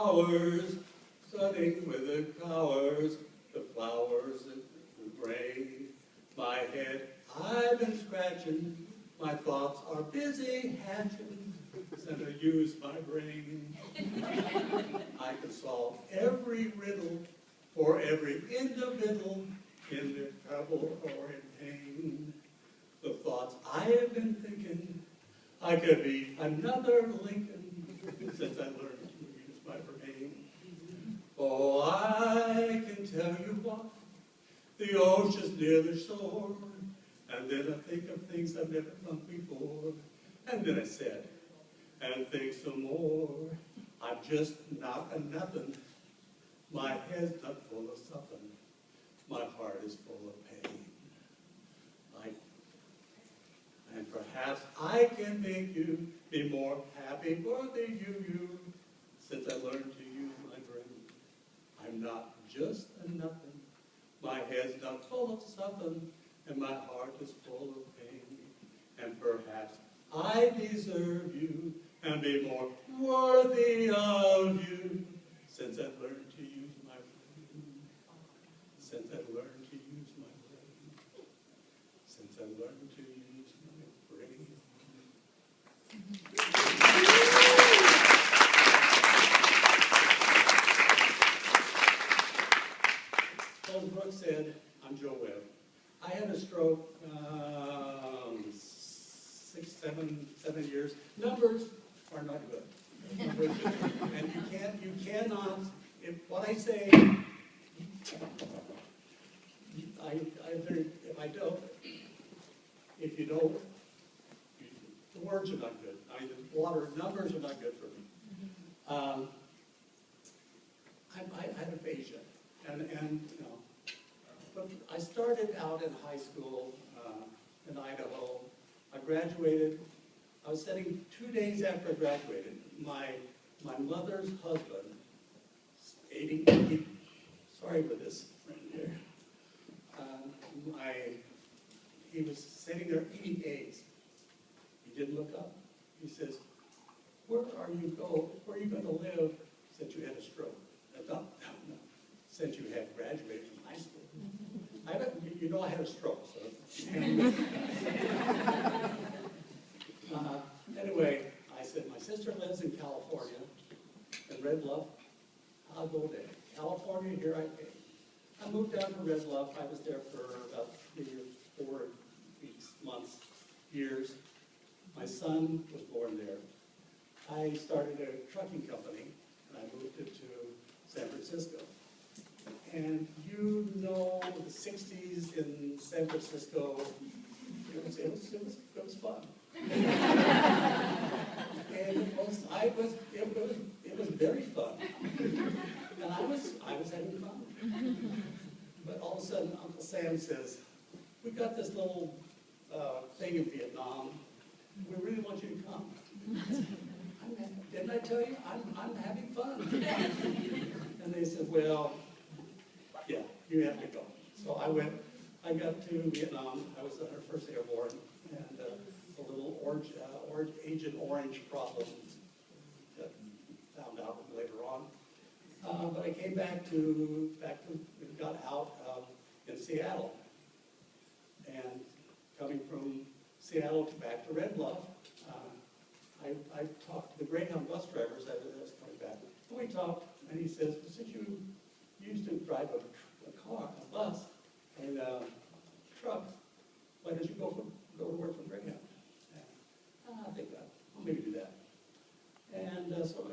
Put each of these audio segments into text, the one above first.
hours, studying with the cowers, the flowers and the grain. My head, I've been scratching, my thoughts are busy hatching, and I use my brain. I can solve every riddle for every individual in their trouble or in pain. The thoughts I have been thinking, I could be another Lincoln since I learned to use my brain. Oh, I can tell you what, the ocean's near the shore, and then I think of things I've never thought before, and then I said, and think some more. I'm just not a nothing. My head's not full of something. My heart is full of pain. And perhaps I can make you be more happy for the you, since I learned to use my brain. I'm not just a nothing. My head's not full of something, and my heart is full of pain. And perhaps I deserve you and be more worthy of you, since I've learned to use my brain. Since I've learned to use my brain. Since I've learned to use my brain. Charles Brooks said, I'm Joe Webb. I had a stroke 7 years. Numbers are not good. And you cannot, if what I say, if I don't, if you don't, the words are not good. I mean, the numbers are not good for me. I had aphasia, and you know, but I started out in high school in Idaho. I graduated. I was sitting 2 days after I graduated. My mother's husband, sorry for this friend here. He was sitting there eating eggs. He didn't look up. He says, where are you going to live since you had a stroke? No, since you had graduated from high school. You know I had a stroke, so. Anyway, I said, my sister lives in California, in Red Bluff. I'll go there. California, here I came. I moved down to Red Bluff. I was there for about 3 or 4 weeks, months, years. My son was born there. I started a trucking company, and I moved it to San Francisco. And you know the 60s in San Francisco, it was fun. And it was very fun. And I was having fun. But all of a sudden, Uncle Sam says, we got this little thing in Vietnam. We really want you to come. Didn't I tell you? I'm having fun. And they said, well, yeah, you have to go. So I went. I got to Vietnam. I was the 101st Airborne, and a little Agent Orange problem that found out later on. But I came back to got out in Seattle, and coming from Seattle back to Red Bluff, I talked to the Greyhound bus drivers that was coming back. And we talked, and he says, well, since you used to drive a bus, and a truck, why don't you go to work for Greyhound? I think I'll maybe do that. And so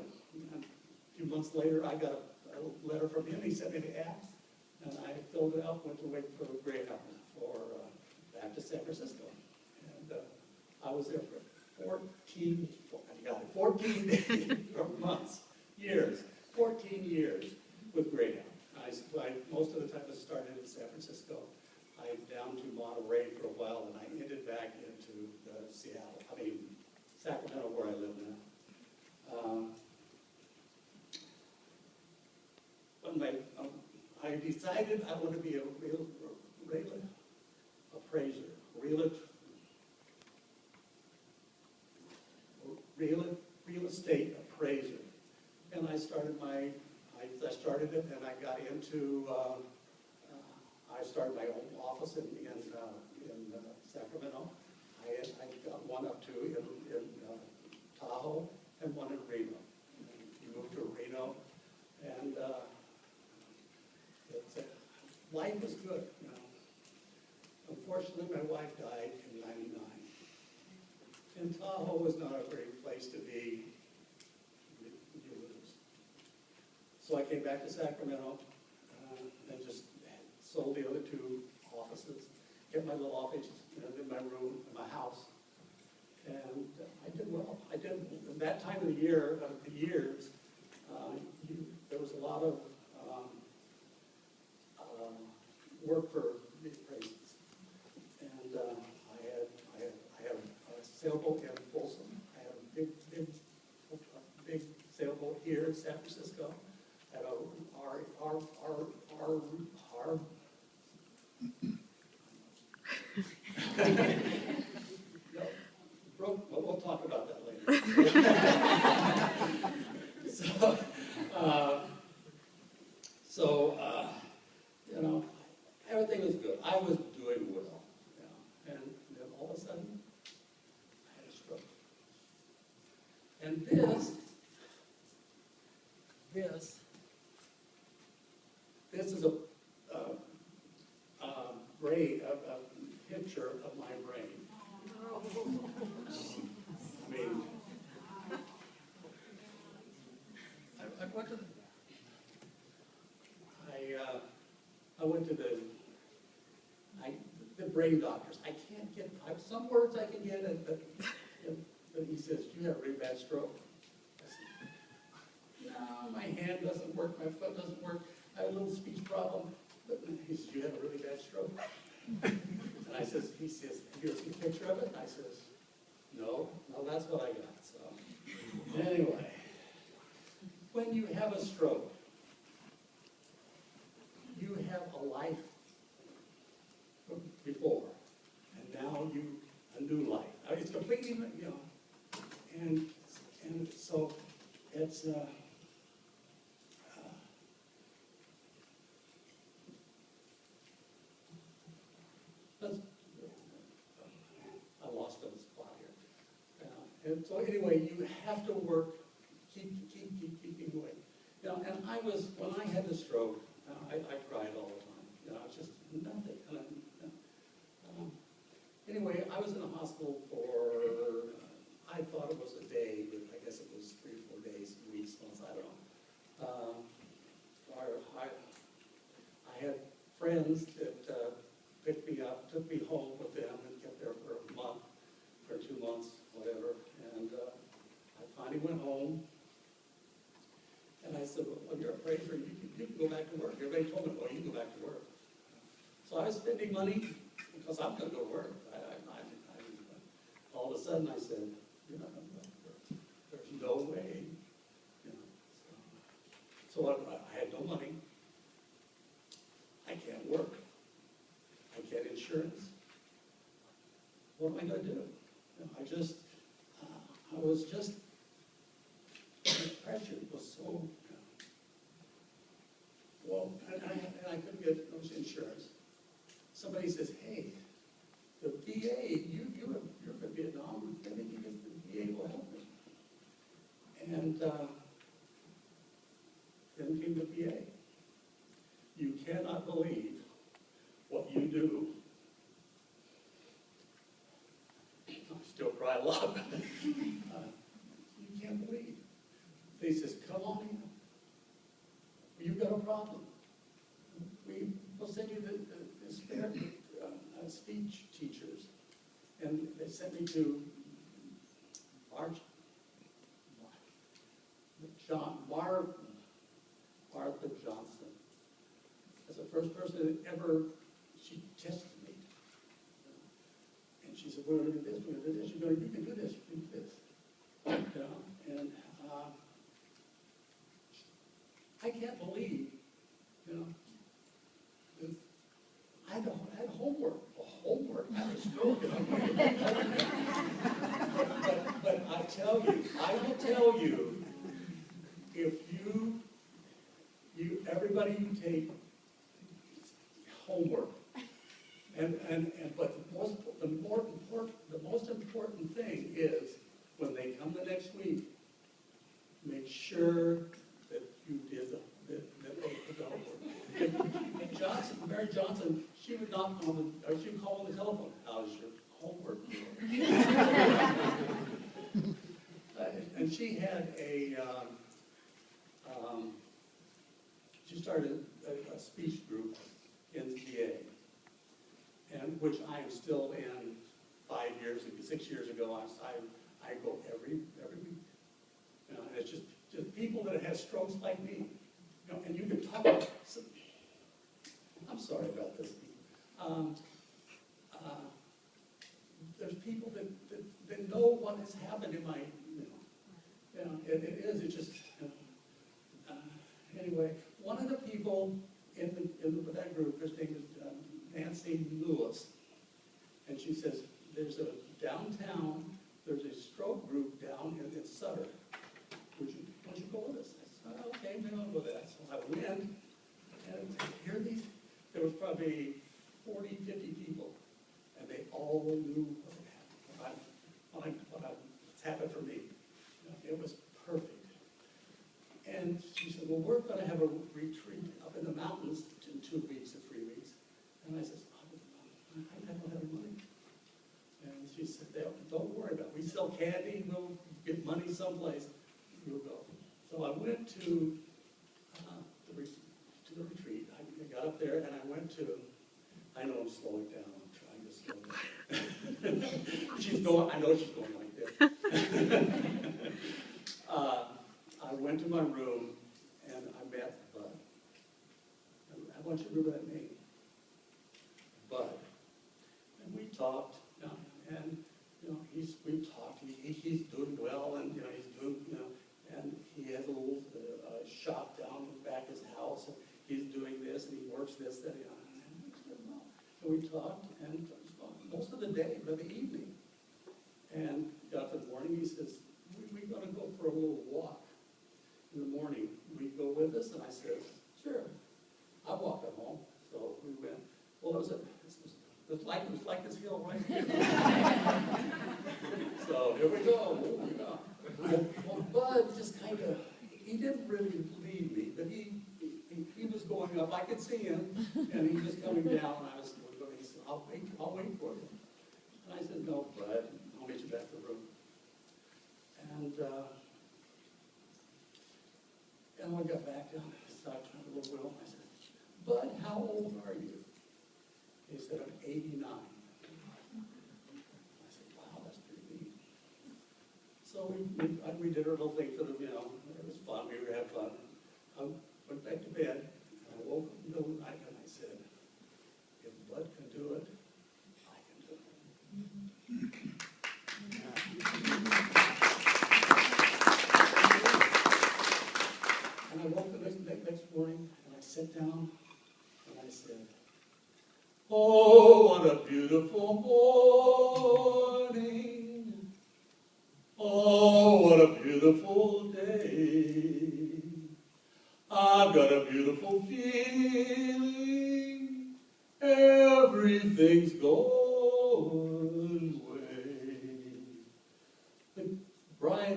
a few months later, I got a letter from him. He sent me the app, and I filled it out, went to wait for Greyhound for back to San Francisco. And I was there for 14 months, years, 14 years with Greyhound. Most of the time I started in San Francisco. I down to Monterey for a while, and I ended back into Sacramento, where I live now. I decided I want to be a real estate appraiser. and I started it, and I got into, I started my own office in Sacramento. I got one up to in Tahoe and one in Reno. And you moved to Reno, and life was good, you know. Unfortunately, my wife died in '99. And Tahoe was not a great place to be. You lose. So I came back to Sacramento and just sold the other two offices, kept my little office in my room, in my house, and I did well. I did, in that time of the year, there was a lot of work for the appraisals. And I had a sailboat in Folsom. I had a big sailboat here in San Francisco. I had we'll talk about that later. You know, everything was good. I was doing well, you know, and then all of a sudden, I had a stroke. And this is a picture of my brain. I mean, I went to the brain doctors. I can't get, some words I can get it, but he says, you have a really bad stroke. I said, no, my hand doesn't work, my foot doesn't work, I have a little speech problem. But he says, you have a really bad stroke. And he says, have you seen a picture of it? And I says, no, that's what I got. So anyway, when you have a stroke, you have a life before, and now a new life. I mean, it's completely, you know, and so it's I lost the spot here. And so anyway, you have to work, keep going. You know, and when I had the stroke, I cried all the time. You know, it's just nothing. Anyway, I was in the hospital for, I thought it was a day, but I guess it was 3 or 4 days, weeks, months, I don't know. I had friends that picked me up, took me home with them, and kept there for a month, or 2 months, whatever. And I finally went home. And I said, well, you're a appraiser, you can go back to work. Everybody told me, well, you can go back to work. So I was spending money because I'm going to go to work. All of a sudden I said, you're not going to go back to work. There's no way. You know, so I had no money. I can't work. I can't insurance. What am I going to do? You know, I was just, the pressure was so, well, and I couldn't get no insurance. Somebody says, hey, the VA, you're from Vietnam, maybe the VA will help me. And then came the VA. You cannot believe what you do. I still cry a lot. You can't believe. They says, come on in. You've got a problem. We'll send you the spare speech teachers. And they sent me to Martha Johnson. As the first person that ever, she tested me. And she said, we're going to do this, we're going to do this. You can do this, you can do this. You know, and I can't believe, you know, I had homework. I had a stroke. But I will tell you, if everybody take homework. But the most important thing is when they come the next week, make sure that you did that they did the homework. And Mary Johnson, she would knock on the, or she would call on the telephone. How's your homework doing? And she had she started a speech group in PA, and which I am still in 6 years ago. I go every week. You know, and it's just people that have strokes like me. You know, and you can talk about. I'm sorry about this. There's people that know what has happened in my, it is. It just. Anyway, one of the people in that group, her name is Nancy Lewis, and she says, there's a downtown, there's a stroke group down in Sutter. Would you go with us? I said, okay, maybe I'll go with that. So I went, and here there was probably 40, 50 people, and they all knew what happened for me. It was perfect. And she said, well, we're going to have a retreat up in the mountains in 2 weeks or 3 weeks. And I said, I don't have any money. And she said, don't worry about it. We sell candy, we'll get money someplace, we'll go. So I went to the retreat. I got up there and I went to, I know I'm slowing down, I'm trying to slow down. I know she's going like this. I went to my room and I met Bud. I want you to remember that name, Bud. And we talked, and we talked. He's doing well, and he's doing, and he has a little shop down in the back of his house, and he's doing this, and he works this, that, and we talked, and most of the day, but the evening. And got up in the morning. He says, we're going to go for a little walk in the morning. Will you go with us? And I said, sure. I'll walk him home. So we went. Well, it was like this hill right here. So here we go. Well, Bud just kind of, he didn't really lead me, but he was going up. I could see him, and he was coming down. And he said, I'll wait for you. And I said, no, Bud, I'll meet you back in the room. And when I got back down, I started trying to look well. I said, Bud, how old are you? He said, I'm 89. I said, wow, that's pretty neat. So we did our little thing for them, it was fun. We were having fun. I went back to bed, and I woke up in the middle of the night, and I said, if Bud can do it, I can do it. And I woke up the next morning, and I sat down, and I said, oh, what a beautiful morning. Oh, what a beautiful day. I've got a beautiful feeling. Everything's going way.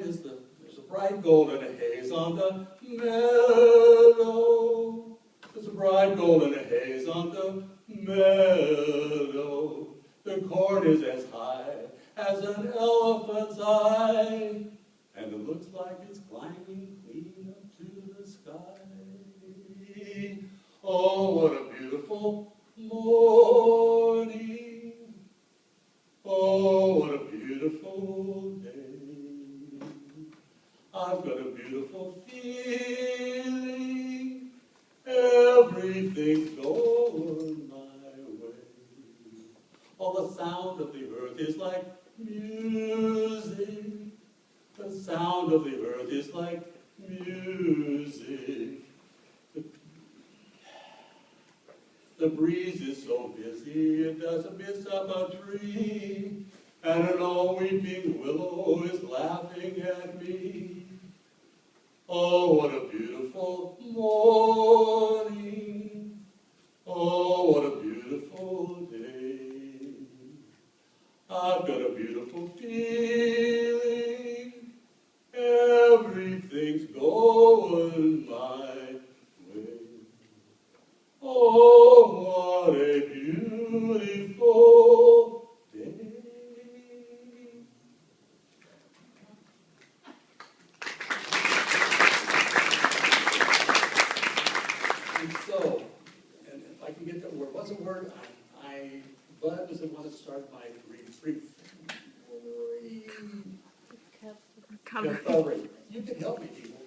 There's a bright golden haze on the meadow. There's a bright golden haze on the meadow. The corn is as high as an elephant's eye, and it looks like it's climbing clean up to the sky. Oh, what a beautiful morning. Oh, what a beautiful day. I've got a beautiful feeling. Everything's going my way. Oh, the sound of the earth is like music. The sound of the earth is like music. The breeze is so busy, it doesn't miss up a tree. And an old weeping willow is laughing at me. Oh, what a beautiful morning. going my way. Oh, what a beautiful day. And so, and if I can get that word, what's a word? Bud was the one that started my recovery. You can help me, people.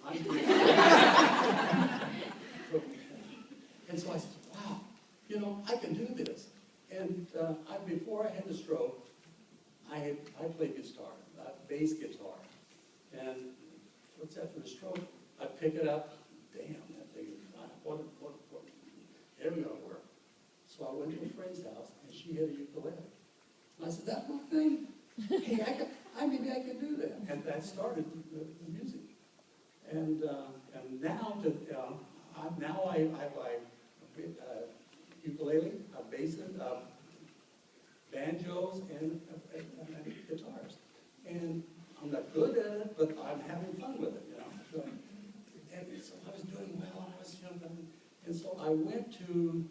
And so I said, wow, you know, I can do this. And before I had the stroke, I played guitar, bass guitar. And what's after the stroke? I pick it up. Damn, that thing is what never gonna work. So I went to a friend's house, and she had a ukulele. And I said, that's my thing. Hey, maybe I can do that. And that started the music. And now I buy ukulele, basses, banjos, and guitars. And I'm not good at it, but I'm having fun with it, you know. And so I was doing well, and I was young, and so I went to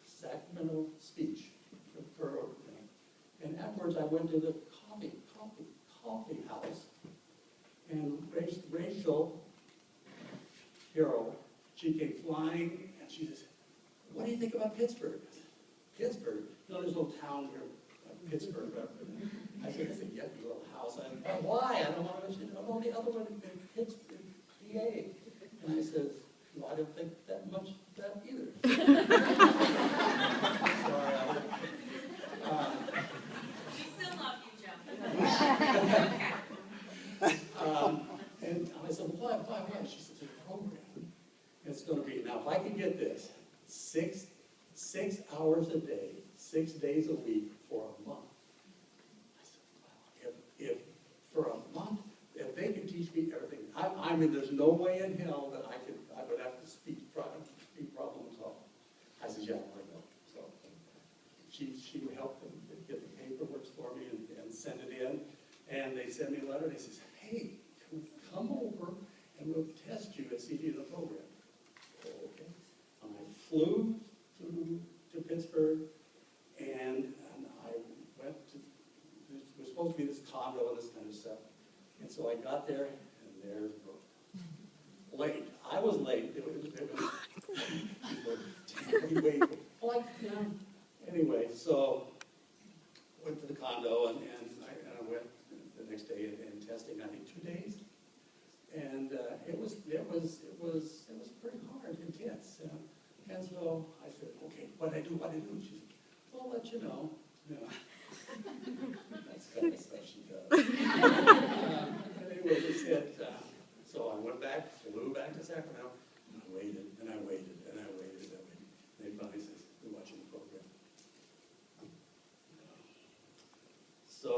Sacramento speech and afterwards I went to the coffee house, and Rachel Hero, she came flying, and she says, "What do you think about Pittsburgh?" I said, "Pittsburgh? No, there's no town here, Pittsburgh." I said, "Yeah, your little house." I said, "Why? I don't want to mention it. Oh, the other one in Pittsburgh, PA." And I said, "Well, I don't think that much of that either." Sorry, We still love you, Joe. and I said, "Well, why?" She said, "It's a program. It's going to be, now if I can get this, six hours a day, 6 days a week for a month." I said, "Wow, if for a month, if they could teach me everything, I mean, there's no way in hell that I would have to speak problem solve." I said, "Yeah, I want to go." So she would help them get the paperwork for me and send it in. And they sent me a letter, and they says, "Hey, come over and we'll test you and see if you're in the program." Okay. And I flew to Pittsburgh, and I went to, there was supposed to be this condo and this kind of stuff. And so I got there, and there's Brooke. Late. I was late. It was anyway, so went to the condo, and I went the next day and testing, I think 2 days. And it was pretty hard, intense. And so I said, "Okay, what do I do? She said, "Well, I'll let you know." That's kind of stuff she does. Anyway, we said, so I went back, flew back to Sacramento, and I waited, and I waited, and I waited, and I waited. And they finally said, "We're watching the program." So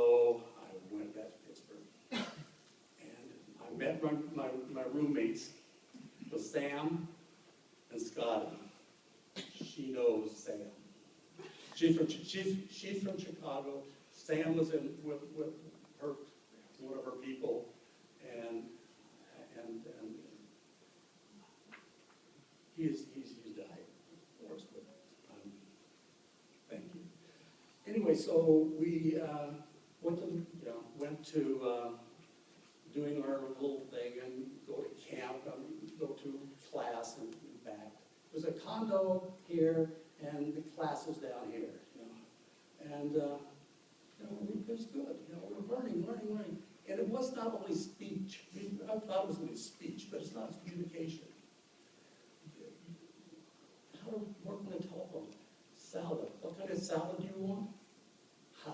I went back to Pittsburgh, and I met my roommates, with Sam and Scotty. She knows Sam. She's from Chicago. Sam was with her, one of her people, and he's died, of course, but thank you. Anyway, so we went to doing our little thing and go to camp, go to class and back. It was a condo here, and the class was down here, and it was good. We were learning. And it was not only speech. I thought it was going to be speech, but it's not, it's communication. How to work on a telephone. Salad. What kind of salad do you want? I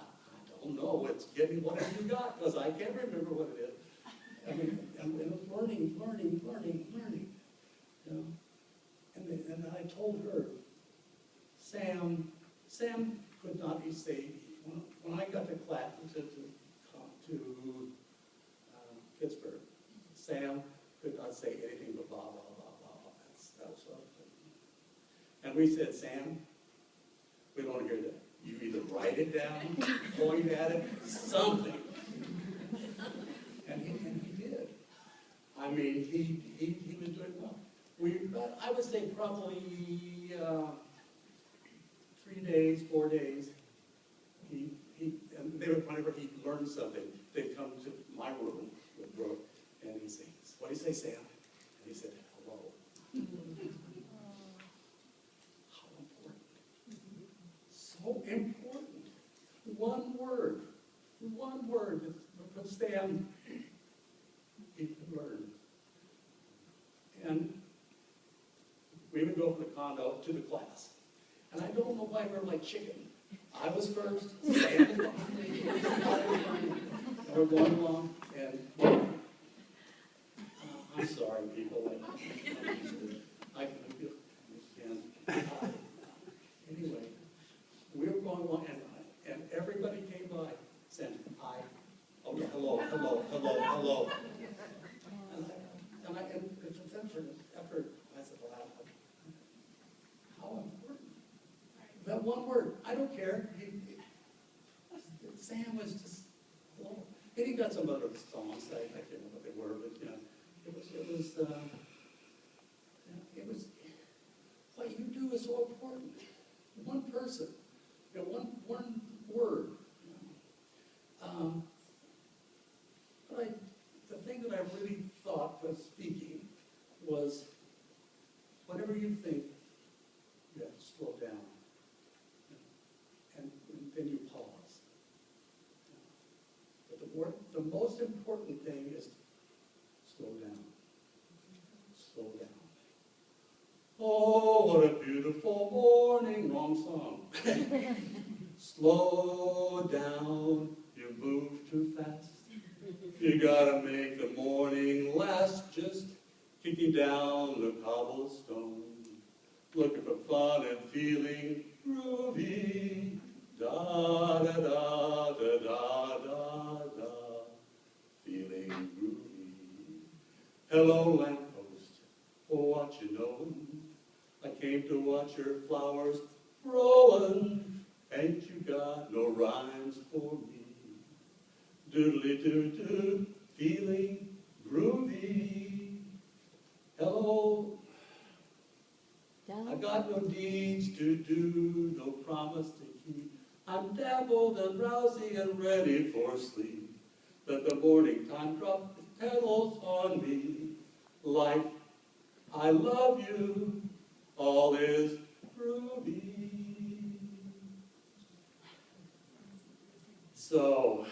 don't know. It's give me whatever you got, because I can't remember what it is. I mean, and it was learning. And I told her, Sam could not say, when I got to class, to Pittsburgh, Sam could not say anything but blah, blah, blah, blah. That was what I was. And we said, "Sam, we don't want to hear that. You either write it down, point at it, something." And he did. I I mean, he was doing well. I would say probably 3 days, 4 days. And whenever he learned something, they'd come to my room with Brooke, and he'd say, "What do you say, Sam?" And he said, "Hello." How important. So important. One word that would Sam, he could learn. And we would go from the condo to the class. And I don't know why we're like chicken. I was first, Sam was behind me, and we're going along, and I'm sorry, people. I can feel, and anyway, we were going along, and everybody came by, saying, "Hi, oh yeah, hello." And after I said, "Wow, how important." That one word, I don't care. Sam was just, hello. And he got some other songs, I can't remember what they were, but you know, it was, what you do is so important. One person, you know, one word. You know. But the thing that I really thought was speaking was, whatever you think, you have to slow down. And then you pause. But the most important thing is slow down. Slow down. Oh, what a beautiful morning. Wrong song. Slow down. You move too fast. You gotta make the morning last. Just kicking down the cobblestone. Looking for fun and feeling groovy. Da da da da da da da. Feeling groovy. Hello, lamppost. Oh, what you know? I came to watch your flowers growing. Ain't you got no rhymes for me? Doodly doo doo. Feeling groovy. Hello. I got no deeds to do, no promise to keep. I'm dabbled and drowsy and ready for sleep. Let the morning time drop its petals on me. Life, I love you, all is groovy. So,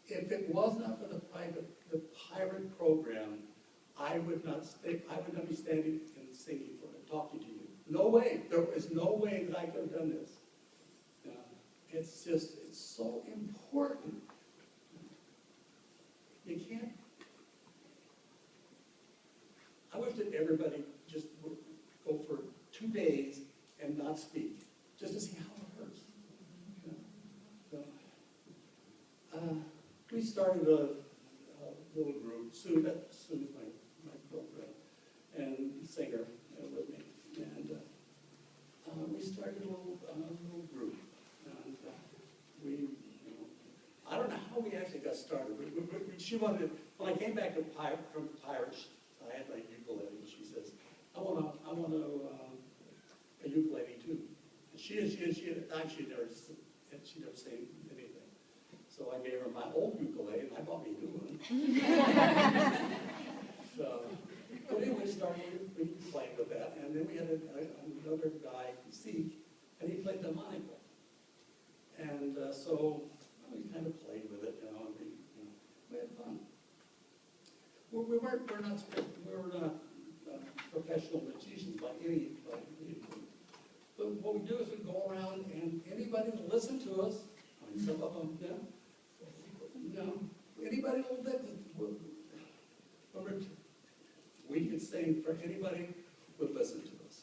if it was not for the pirate program, I would not be standing and singing for it, talking to you. No way. There is no way that I could have done this. It's so important. You can't. I wish that everybody just would go for 2 days and not speak, just to see how it hurts. We started a little group. Sue's my girlfriend and singer with me, and we started a little group. And I don't know how we actually got started. She wanted, when I came back from Pirates, I had my ukulele, and she says, I want a ukulele too. And she actually never sang anything. So I gave her my old ukulele, and I bought me a new one. So, but anyway, we played with that, and then we had another guy, Zeke, and he played the harmonica. And so we kind of played with it, and we had fun. We're not professional musicians by any means. But what we do is we go around, and anybody will listen to us. I mean, some of them, anybody will we could sing for anybody would listen to us.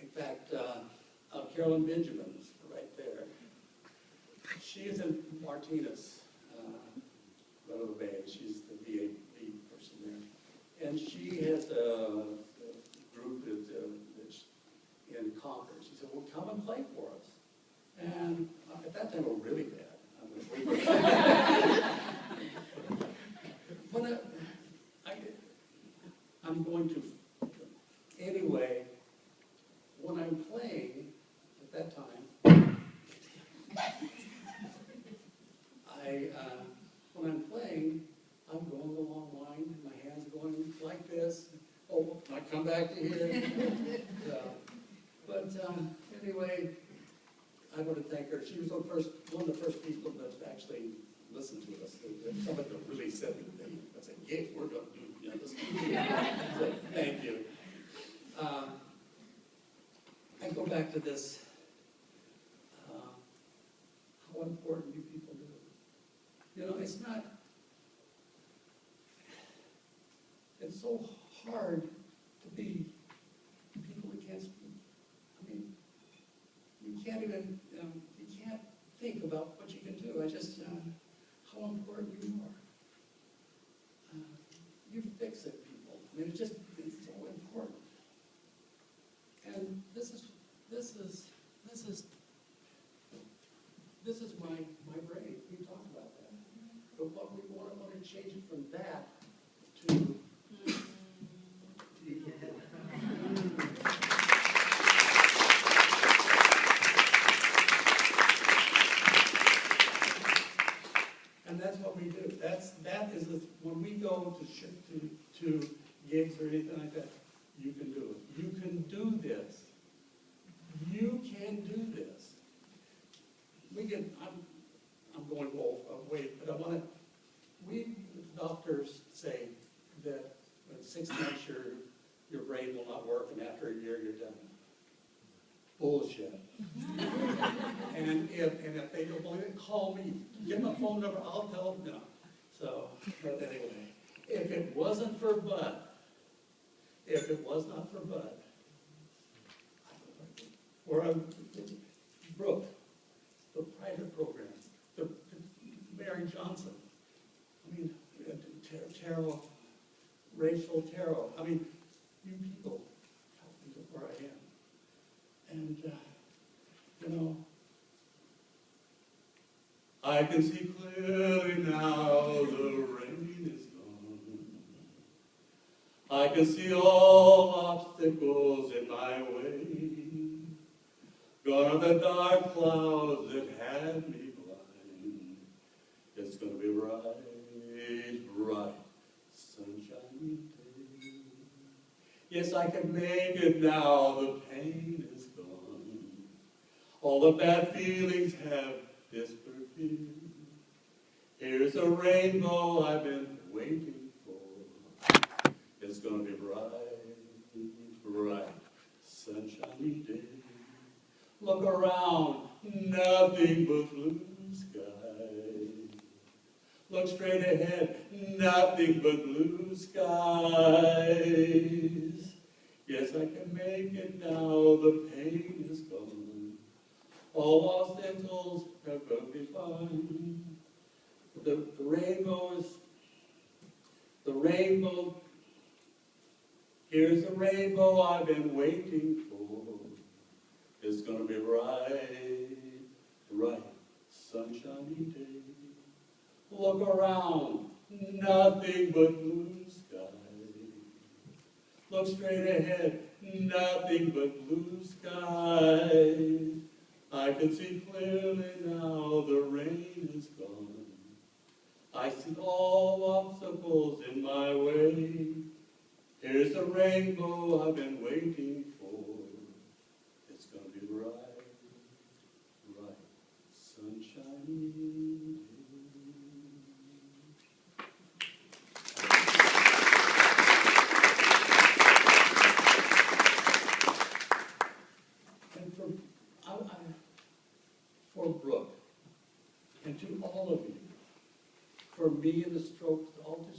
In fact, Carolyn Benjamin's right there. She is in Martinez, one of the bands. She's the VA person there. And she has a group that's in Concord. She said, well, come and play for us. And at that time, we were really bad. But I'm going to, anyway, when I'm playing at that time, when I'm playing, I'm going the long line, my hands are going like this. Oh, I come back to here. But anyway, I want to thank her. She was one of the first people that actually listened to us. Somebody that really said, I said, yeah, we're going to do this. So thank you. I go back to this, how important you people do. You know, it's so hard to be people who can't speak. I mean, you can't even, you can't think about what you can do. How important you are. You fix it, people. I mean, it's so important. And this is my brain. We talk about that. But what we want to change it from that to and that's what we do. When we go to gigs or anything like that, you can do it. You can do this. You can do this. I'm going away, but we doctors say that in 6 months your brain will not work, and after a year you're done. Bullshit. and if they don't believe it, call me. Give them a phone number, I'll tell them no. So, but anyway, if it wasn't for Bud, if it was not for Bud, or Brooke, the private program, the Mary Johnson, I mean, Terrell, Rachel Terrell, I mean, you people helped me to where I am. And, you know, I can see clearly now the rain is gone. I can see all obstacles in my way. Gone are the dark clouds that had me blind. It's going to be bright, sunshiny day. Yes, I can make it now, the pain is gone. All the bad feelings have disappeared. Here's a rainbow I've been waiting for. It's going to be bright, sunshiny day. Look around, nothing but blue sky. Look straight ahead, nothing but blue skies. Yes, I can make it now, the pain is gone. All obstacles are going to be fine. The rainbow, here's the rainbow I've been waiting for. It's going to be bright, sunshiny day. Look around, nothing but blue sky. Look straight ahead, nothing but blue sky. I can see clearly now the rain is gone. I see all obstacles in my way. Here's the rainbow I've been waiting for. It's going to be bright, sunshiny day. And for Brooke, and to all of you, for me and the stroke, all the